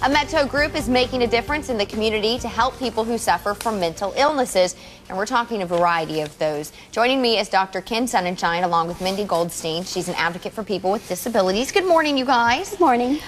A Metro group is making a difference in the community to help people who suffer from mental illnesses, and we're talking a variety of those. Joining me is Dr. Ken Sonnenschein along with Mindy Goldstein. She's an advocate for people with disabilities. Good morning, you guys. Good morning.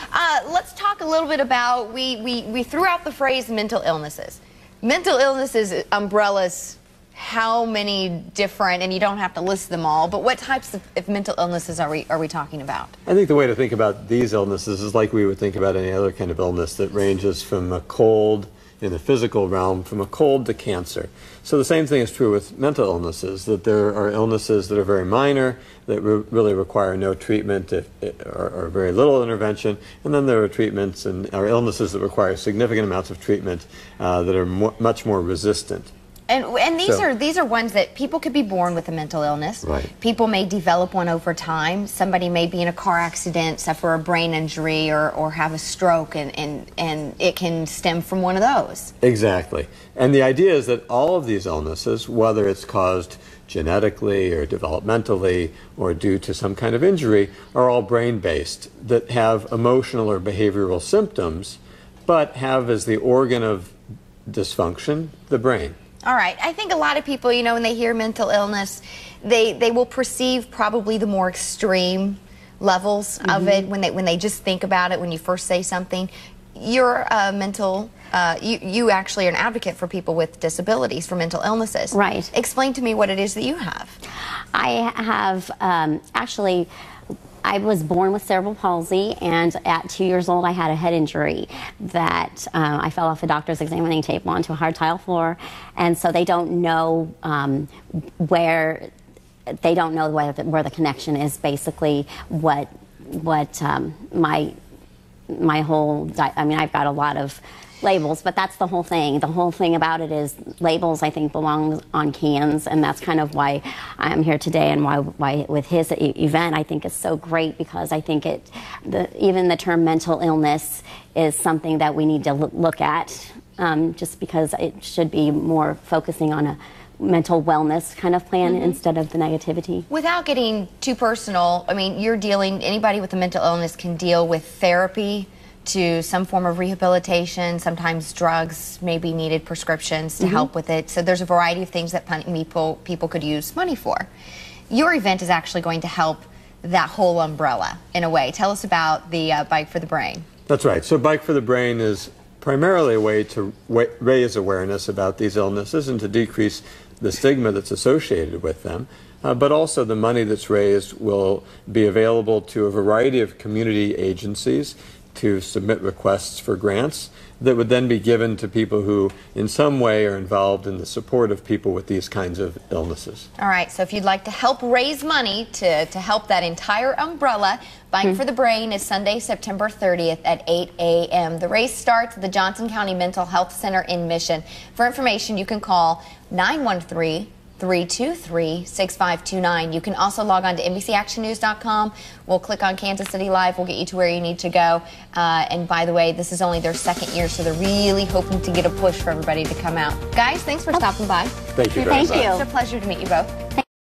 Let's talk a little bit about, we threw out the phrase mental illnesses. Mental illnesses umbrellas how many different, and you don't have to list them all, but what types of mental illnesses are we talking about? I think the way to think about these illnesses is like we would think about any other kind of illness that ranges from a cold in the physical realm, from a cold to cancer. So the same thing is true with mental illnesses, that there are illnesses that are very minor, that really require no treatment or very little intervention, and then there are treatments and illnesses that require significant amounts of treatment that are much more resistant. And these are ones that people could be born with a mental illness. Right. People may develop one over time. Somebody may be in a car accident, suffer a brain injury, or have a stroke, and it can stem from one of those. Exactly. And the idea is that all of these illnesses, whether it's caused genetically or developmentally or due to some kind of injury, are all brain-based, that have emotional or behavioral symptoms, but have as the organ of dysfunction the brain. All right. I think a lot of people, you know, when they hear mental illness, they will perceive probably the more extreme levels of it when they just think about it when you first say something. You're a you actually are an advocate for people with disabilities, for mental illnesses. Right. Explain to me what it is that you have. I have actually, I was born with cerebral palsy, and at 2 years old I had a head injury that I fell off a doctor's examining table onto a hard tile floor, and so they don't know where the connection is. Basically, what my whole I mean, I've got a lot of labels, but that's the whole thing. The whole thing about it is labels, I think, belong on cans, and that's kind of why I'm here today, and why with his event I think it's so great, because I think even the term mental illness is something that we need to look at, just because it should be more focusing on a mental wellness kind of plan instead of the negativity. Without getting too personal, I mean, anybody with a mental illness can deal with therapy to some form of rehabilitation. Sometimes drugs may be needed, prescriptions to help with it. So there's a variety of things that people could use money for. Your event is actually going to help that whole umbrella in a way. Tell us about the Bike for the Brain. That's right. So Bike for the Brain is primarily a way to raise awareness about these illnesses and to decrease the stigma that's associated with them. But also the money that's raised will be available to a variety of community agencies to submit requests for grants that would then be given to people who in some way are involved in the support of people with these kinds of illnesses. All right, so if you'd like to help raise money to help that entire umbrella, Bike for the Brain is Sunday, September 30th at 8 a.m. The race starts at the Johnson County Mental Health Center in Mission. For information, you can call 913-323-6529. You can also log on to NBCActionNews.com. We'll click on Kansas City Live. We'll get you to where you need to go. And by the way, this is only their second year, so they're really hoping to get a push for everybody to come out. Guys, thanks for stopping by. Thank you very much. Thank you. It's a pleasure to meet you both.